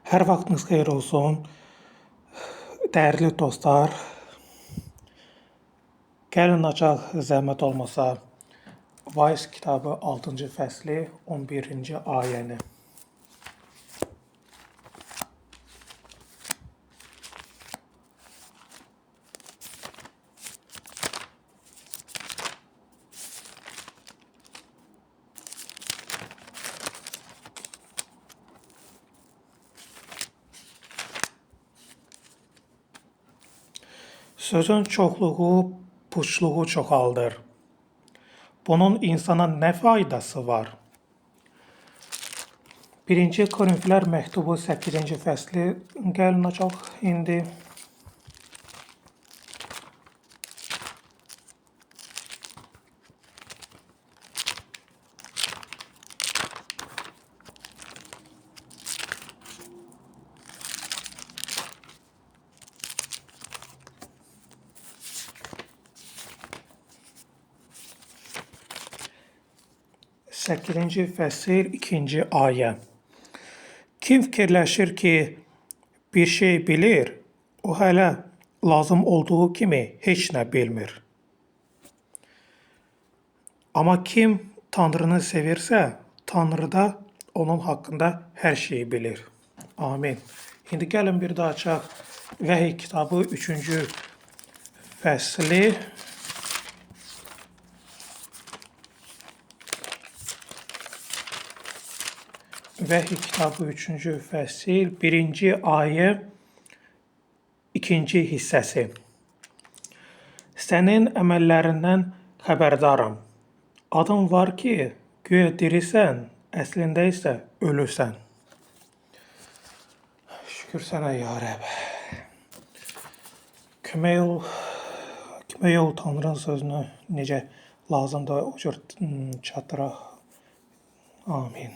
Hər vaxtınız xeyir olsun. Dəyərli dostlar, gəlin açaq zəhmət olmasa Vayiz kitabı 6-cı fəsli 11-ci ayəni. Sözün çoxluğu puçluğu çoxaldır. Bunun insana nə faydası var? 1-ci Korinfilər məktubu 8-ci fəsli gəlin açaq indi. Səkkizinci fəsil 2-ci ayə. Kim fikirləşir ki, bir şey bilir, o hələ lazım olduğu kimi heç nə bilmir. Amma kim Tanrını sevirsə, Tanrı da onun haqqında hər şeyi bilir. Amin. İndi gəlin bir daha açaq Vəhiy kitabı 3-cü fəsli. Vəhiy kitabı 3-cü fəsil 1-ci ayə 2-ci hissəsi. Sənin əməllərindən xəbərdaram. Adın var ki, güya dirisən, əslində isə ölüsən. Şükür sənə ya Rəbb. Kömək ol Tanrının sözünü necə lazımdır o cür çatdıraq. Amin.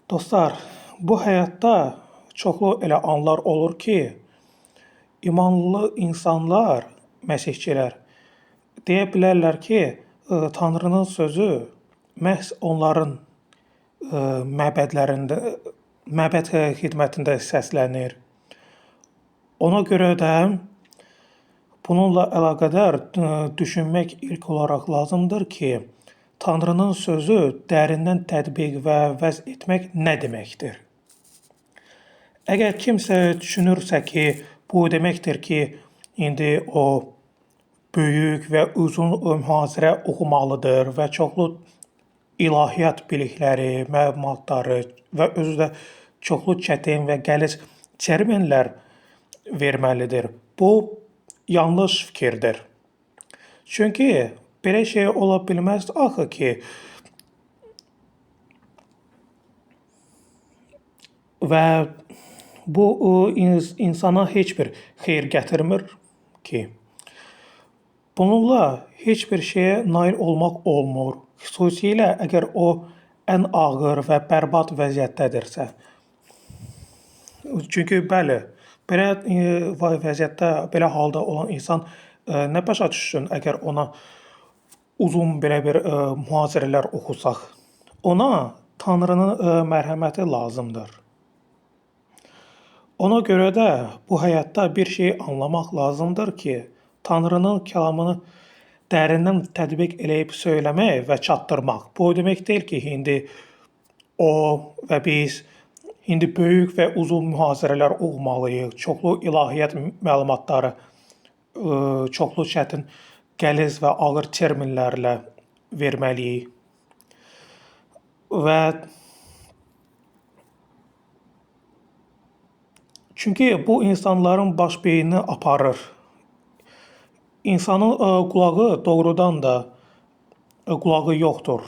Dostlar, bu həyatda çoxlu elə anlar olur ki, imanlı insanlar, məsihçilər deyə bilərlər ki, Tanrının sözü məhz onların məbəd xidmətində səslənir. Ona görə də bununla əlaqədar düşünmək ilk olaraq lazımdır ki, Tanrının sözü dərindən tətbiq və vəz etmək nə deməkdir? Əgər kimsə düşünürsə ki, bu deməkdir ki, indi o böyük və uzun mühazirə oxumalıdır və çoxlu ilahiyyat bilikləri, məlumatları və özü də çoxlu çətin və qəliz terminlər verməlidir. Bu yanlış fikirdir. Çünki belə şey ola bilməz axı ki, və bu insana heç bir xeyir gətirmir ki. Bununla heç bir şeyə nail olmaq olmur. Xüsusilə əgər o ən ağır və bərbad vəziyyətdədirsə. Çünki bəli, belə vəziyyətdə, belə halda olan insan nə başa düşsün əgər ona uzun belə bir mühazirələr oxusaq. Ona Tanrının mərhəməti lazımdır. Ona görə də bu həyatda bir şey anlamaq lazımdır ki, Tanrının kəlamını dərindən tətbiq eləyib söyləmək və çatdırmaq. Bu demək deyil ki, indi o və biz indi böyük və uzun mühazirələr oxumalıyıq, çoxlu ilahiyyat məlumatları, çoxlu çətin, qəliz və ağır terminlərlə verməliyik. Və çünki bu insanların baş beynini aparır. İnsanın qulağı doğrudan da qulağı yoxdur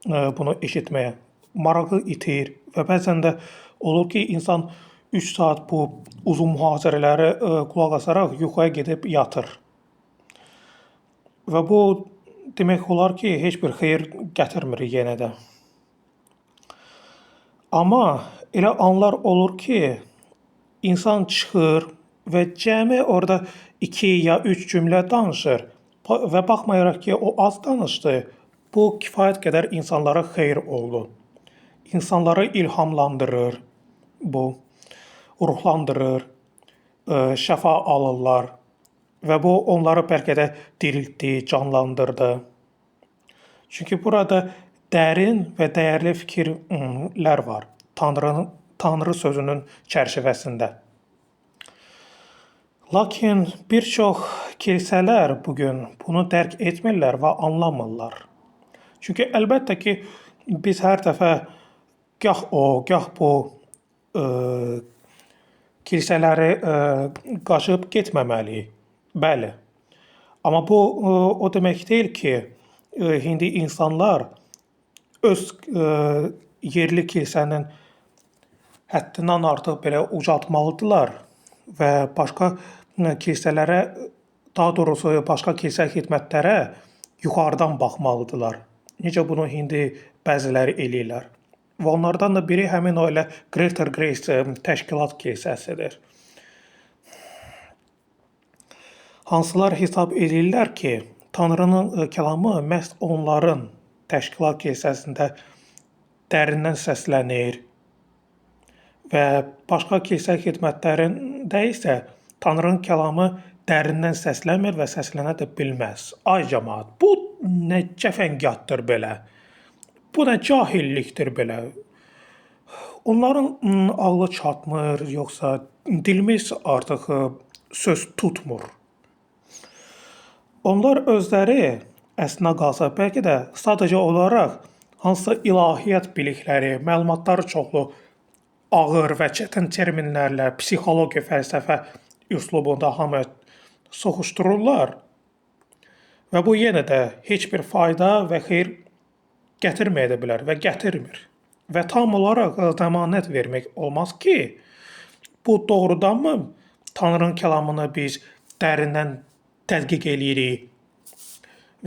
bunu eşitməyə. Marağı itir və bəzən də olur ki, insan 3 saat bu uzun mühazirələri qulaq asaraq yuxuya gedib yatır. Və bu demək olar ki, heç bir xeyir gətirmir yenə də. Amma elə anlar olur ki, insan çıxır və cəmi orada 2 ya 3 cümlə danışır və baxmayaraq ki, o az danışdı, bu kifayət qədər insanlara xeyir oldu. insanları ilhamlandırır, bu ruhlandırır, şəfa alırlar və bu onları bəlkə də diriltdi, canlandırdı. Çünki burada dərin və dəyərli fikirlər var Tanrı sözünün çərçivəsində. Lakin bir çox kilsələr bugün bunu dərk etmirlər və anlamırlar. Çünki əlbəttə ki, biz hər dəfə gah o, gah bu kilsələri qaçıb getməməliyik. Bəli. Amma bu o demək deyil ki, indi insanlar öz yerli kilsənin həddindən artıq belə ucaltmalıdırlar və başqa kilsələrə, daha doğrusu başqa kilsə xidmətlərə yuxarıdan baxmalıdırlar. Necə bunu indi bəziləri eləyirlər. Və onlardan da biri həmin o elə Greater Grace təşkilat kilsəsidir. Hansılar hesab edirlər ki, Tanrının kəlamı məhz onların təşkilat kilsəsində dərindən səslənir və başqa kilsə xidmətlərində isə Tanrının kəlamı dərindən səslənmir və səslənə də bilməz. Ay cəmaət, bu nə cəfəngiyatdır belə? Bu nə cahillikdir belə? Onların ağlı çatmır, yoxsa dilimiz artıq söz tutmur. Onlar özləri əslinə qalsa bəlkə də sadəcə olaraq hansısa ilahiyyat bilikləri, məlumatları çoxlu ağır və çətin terminlərlə psixologiya, fəlsəfə üslubunda hamı soxuşdururlar və bu yenə də heç bir fayda və xeyir gətirməyə də bilər və gətirmir. Və tam olaraq zəmanət vermək olmaz ki, bu doğrudanmı Tanrının kəlamını biz dərindən tədqiq eləyirik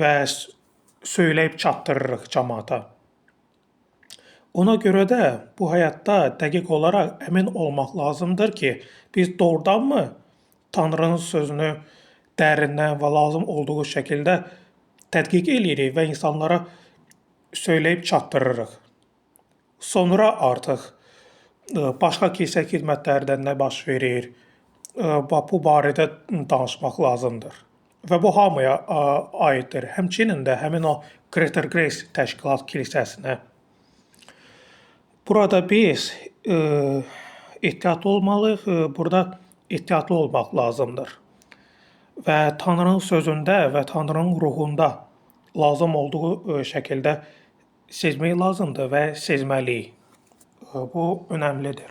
və söyləyib çatdırırıq cəmaata. Ona görə də bu həyatda dəqiq olaraq əmin olmaq lazımdır ki, biz doğrudanmı Tanrının sözünü dərindən və lazım olduğu şəkildə tədqiq eləyirik və insanlara söyləyib çatdırırıq. Sonra artıq başqa kilsə xidmətlərində nə baş verir, bu barədə danışmaq lazımdır. Və bu hamıya aiddir. Həmçinin də həmin o Greater Grace təşkilat kilsəsinə. Burada biz ehtiyatlı olmalıyıq, burada ehtiyatlı olmaq lazımdır. Və Tanrının sözündə və Tanrının ruhunda lazım olduğu şəkildə sezmək lazımdır və sezməliyik. Bu önəmlidir.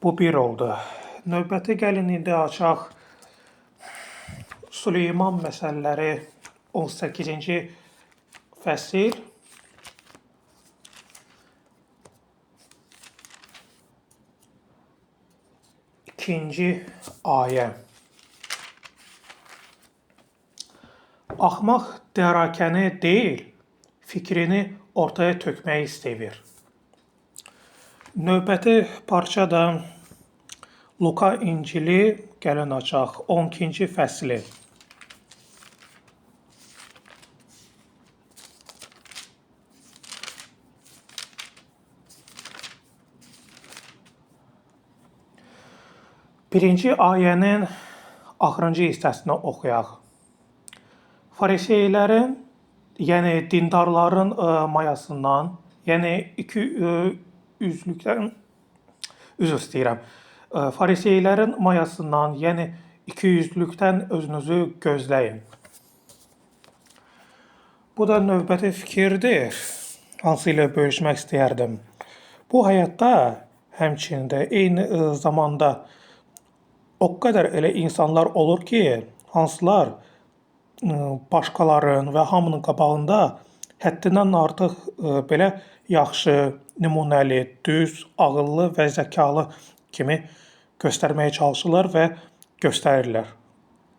Bu bir oldu. Növbəti gəlin indi açaq Süleyman məsələləri 18-ci fəsil. İkinci ayə. Axmaq dərakəni deyil, fikrini ortaya tökməyi sevir. Növbəti parça da Luka İncili, gəlin açaq 12-ci fəsli. Birinci ayənin axırıncı hissəsini oxuyaq. Fariseylərin, yəni dindarların mayasından, yəni Fariseylərin mayasından, yəni ikiyüzlükdən özünüzü gözləyin. Bu da növbəti fikirdir, hansı ilə bölüşmək istəyərdim. Bu həyatda həmçində eyni zamanda o qədər elə insanlar olur ki, hansılar başqaların və hamının qabağında həddindən artıq belə yaxşı, nümunəli, düz, ağıllı və zəkalı kimi göstərməyə çalışırlar və göstərirlər.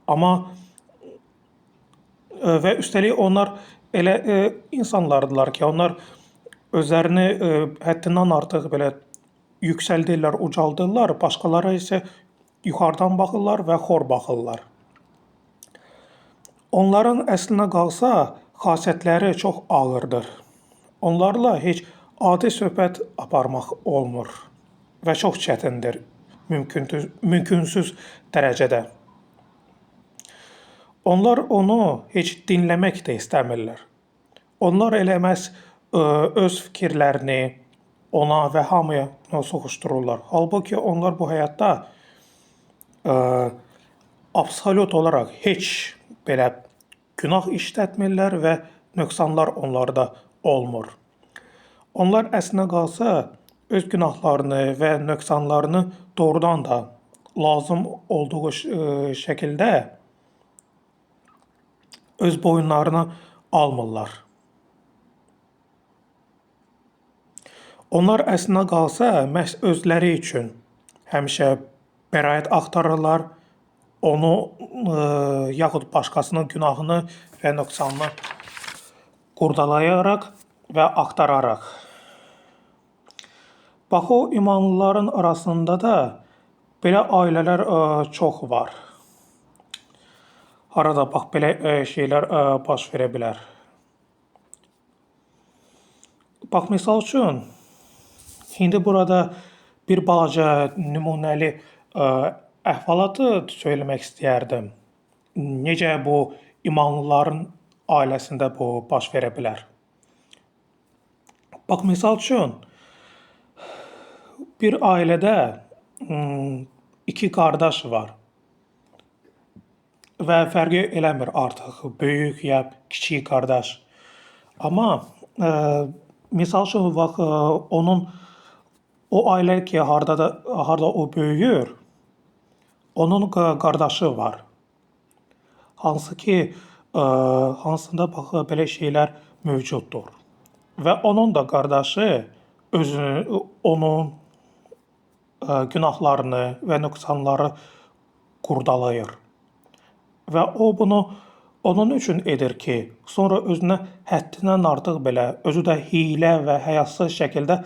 Amma və üstəlik onlar elə insanlardılar ki, onlar özlərini həddindən artıq belə yüksəldirlər, ucaldırlar, başqaları isə yuxarıdan baxırlar və xor baxırlar. Onların əslinə qalsa xasiyyətləri çox ağırdır. Onlarla heç adi söhbət aparmaq olmur və çox çətindir, mümkünsüz dərəcədə. Onlar onu heç dinləmək də istəmirlər. Onlar elə məhz öz fikirlərini ona və hamıya soxuşdururlar. Halbuki onlar bu həyatda absolut olaraq heç belə günah işlətmirlər və nöqsanlar onlarda olmur. Onlar əslinə qalsa öz günahlarını və nöqsanlarını doğrudan da lazım olduğu şəkildə öz boyunlarına almırlar. Onlar əslinə qalsa məhz özləri üçün həmişə bəraət axtarırlar, onu yaxud başqasının günahını və nöqsanını qurdalayaraq və axtararaq. Bax, o imanlıların arasında da belə ailələr çox var. Arada bax, belə şeylər baş verə bilər. Bax, misal üçün, indi burada bir balaca nümunəli əhvalatı söyləmək istəyərdim. Necə bu imanlıların ailəsində bu baş verə bilər. Bax, misal üçün, bir ailədə iki qardaş var və fərqi eləmir artıq böyük ya kiçik qardaş. Amma misal üçün, bax, o ailə ki, harda o böyüyür, onun qardaşı var. Hansında bax, belə şeylər mövcuddur. Və onun da qardaşı onun günahlarını və nöqsanları qurdalayır. Və o bunu onun üçün edir ki, sonra özünə həddindən artıq belə, özü də hiylə və həyasız şəkildə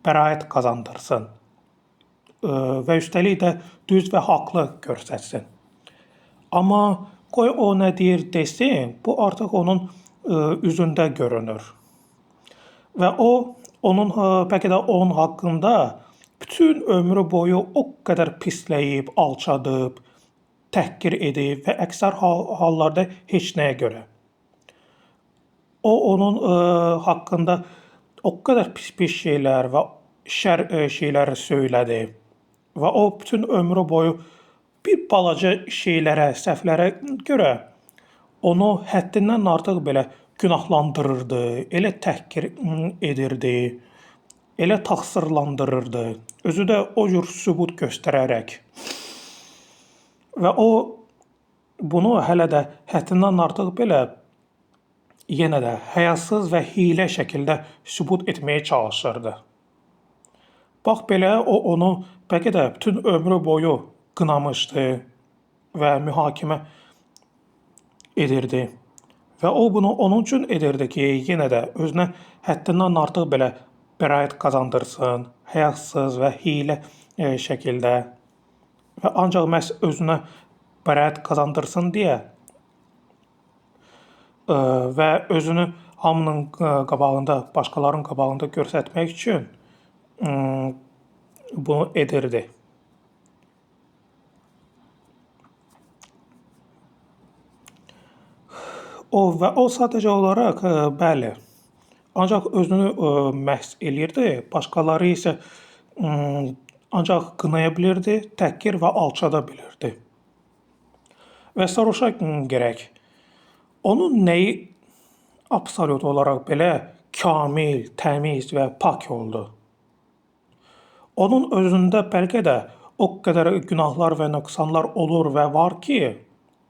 bəraət qazandırsın. Və üstəlik də düz və haqlı göstərsin. Amma qoy o nə deyir desin, bu artıq onun üzündə görünür. Və bəlkə də onun haqqında bütün ömrü boyu o qədər pisləyib, alçadıb, təhqir edib və əksər hallarda heç nəyə görə. O onun haqqında o qədər pis şeylər və şər şeylər söylədi. Və o bütün ömrü boyu bir balaca şeylərə, səhvlərə görə onu həddindən artıq belə günahlandırırdı, elə təhqir edirdi, elə təqsirlandırırdı. Özü də o cür sübut göstərərək. Və o bunu hələ də həddindən artıq belə yenə də həyasız və hiylə şəkildə sübut etməyə çalışırdı. Bax, belə o onu bəlkə də bütün ömrü boyu qınamışdı və mühakimə edirdi. Və o bunu onun üçün edirdi ki, yenə də özünə həddindən artıq belə bəraət qazandırsın, həyasız və hiylə şəkildə və ancaq məhz özünə bəraət qazandırsın deyə və özünü hamının qabağında, başqalarının qabağında göstərmək üçün bunu edirdi. O sadəcə olaraq, bəli, ancaq özünü məhz eləyirdi, başqaları isə ancaq qınaya bilirdi, təhqir və alçada bilirdi. Və soruşaq gərək, onun nəyi absolut olaraq belə kamil, təmiz və pak oldu? Onun özündə bəlkə də o qədər günahlar və nöqsanlar olur və var ki,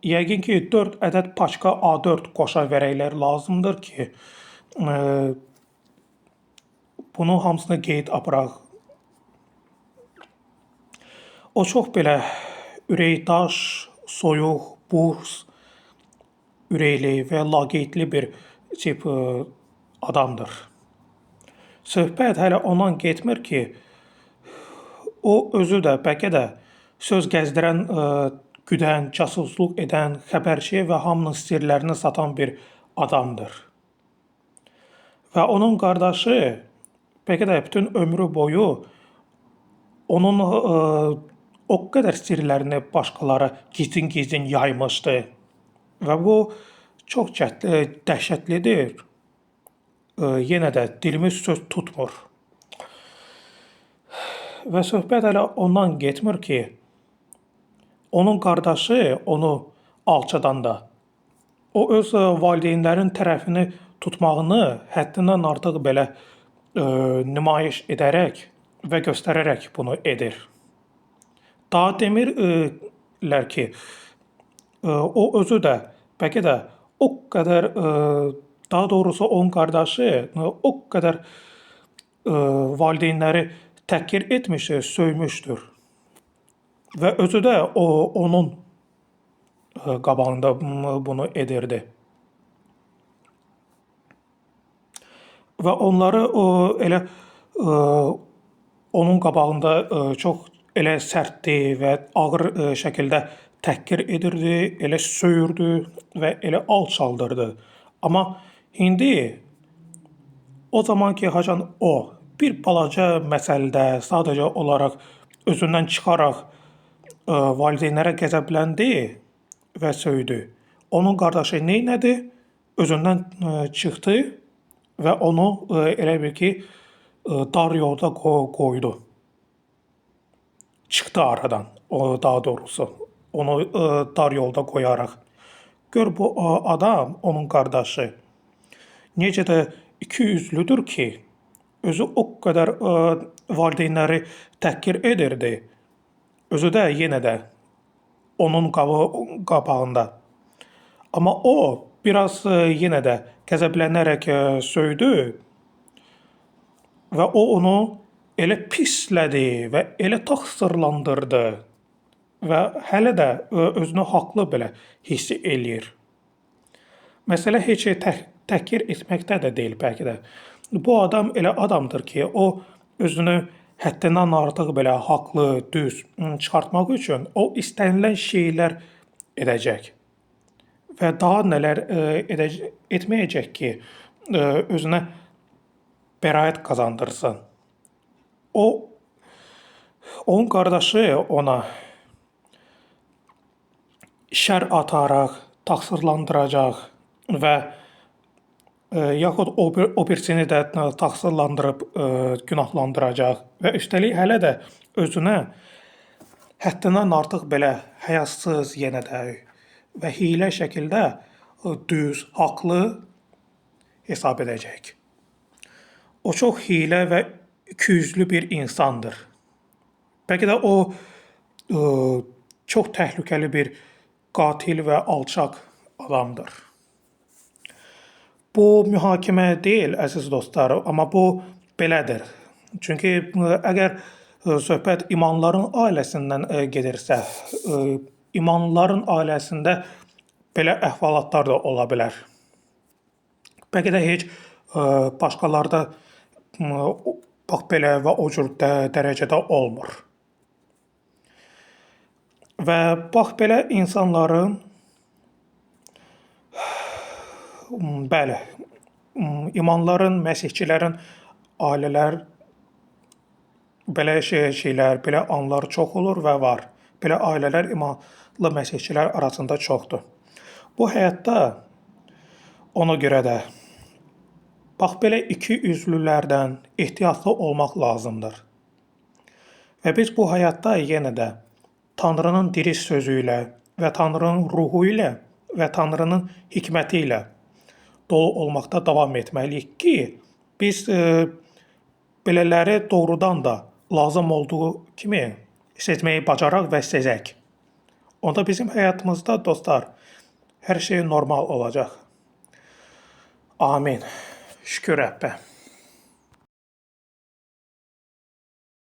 yəqin ki, 4 ədəd paçka A4 qoşa verəklər lazımdır ki, bunu hamısını qeyd aparaq. O çox belə ürəkdaş, soyuq, buz, ürəkli və laqeydli bir tip adamdır. Söhbət hələ ondan getmir ki, o özü də bəlkə də söz gəzdirən, güdən, casusluq edən, xəbərçi və hamının sirlərini satan bir adamdır. Və onun qardaşı Bəlkə də bütün ömrü boyu onun o qədər sirlərini başqaları gizlin-gizlin yaymışdı və bu çox dəhşətlidir. Yenə də dilimiz söz tutmur. Və söhbət hələ ondan getmir ki, onun qardaşı onu alçadanda, o öz valideynlərin tərəfini tutmağını həddindən artıq belə nümayiş edərək və göstərərək bunu edir. Daha demirlər ki, o özü də bəlkə də o qədər, daha doğrusu onun qardaşı o qədər valideynləri təhqir etmişdir, söymüşdür. Və özü də onun qabağında bunu edirdi. Və onları elə onun qabağında çox elə sərtdi və ağır şəkildə təhqir edirdi, elə söyürdü və elə alçaldırdı. Amma indi o zamanki haçan o bir balaca məsələdə sadəcə olaraq özündən çıxaraq valideynlərə qəzəbləndi və söydü. Onun qardaşı neynədi? Özündən çıxdı və onu elə bil ki, dar yolda qoydu. Çıxdı aradan, daha doğrusu. Onu dar yolda qoyaraq. Gör bu adam, onun qardaşı, necə də ikiyüzlüdür ki, özü o qədər valideynləri təhqir edirdi. Özü də yenə də onun qabağında. Amma o biraz yenə də qəzəblənərək söydü və o onu elə pislədi və elə təqsirlandırdı və hələ də özünü haqlı belə hiss eləyir. Məsələ heç təhqir etməkdə də deyil bəlkə də. Bu adam elə adamdır ki, o özünü həddindən artıq belə haqlı, düz çıxartmaq üçün o istənilən şeylər edəcək. Və daha nələr etməyəcək ki, özünə bəraət qazandırsın. Onun qardaşı ona şər ataraq, təqsirlandıracaq və yaxud o birisini də təqsirlandırıb günahlandıracaq və üstəlik hələ də özünə həddindən artıq belə həyasız yenə də və hiylə şəkildə düz, haqlı hesab edəcək. O çox hiylə və ikiyüzlü bir insandır. Bəlkə də o çox təhlükəli bir qatil və alçaq adamdır. Bu mühakimə deyil, əziz dostlar, amma bu belədir. Çünki əgər söhbət imanların ailəsindən gedirsə, imanların ailəsində belə əhvalatlar da ola bilər. Bəlkə də heç başqalarda bax belə və o cür dərəcədə olmur. Və bax belə insanların bəli, imanların, məsihçilərin ailələr belə şeylər, belə anlar çox olur və var. Belə ailələr imanlı məsihçilər arasında çoxdur. Bu həyatda ona görə də bax belə ikiyüzlülərdən ehtiyatlı olmaq lazımdır. Və biz bu həyatda yenə də Tanrının diri sözü ilə və Tanrının ruhu ilə və Tanrının hikməti ilə dolu olmaqda davam etməliyik ki, biz belələri doğrudan da lazım olduğu kimi seçməyi bacaraq və sezək. Onda bizim həyatımızda dostlar, hər şey normal olacaq. Amin. Şükür Rəbbə.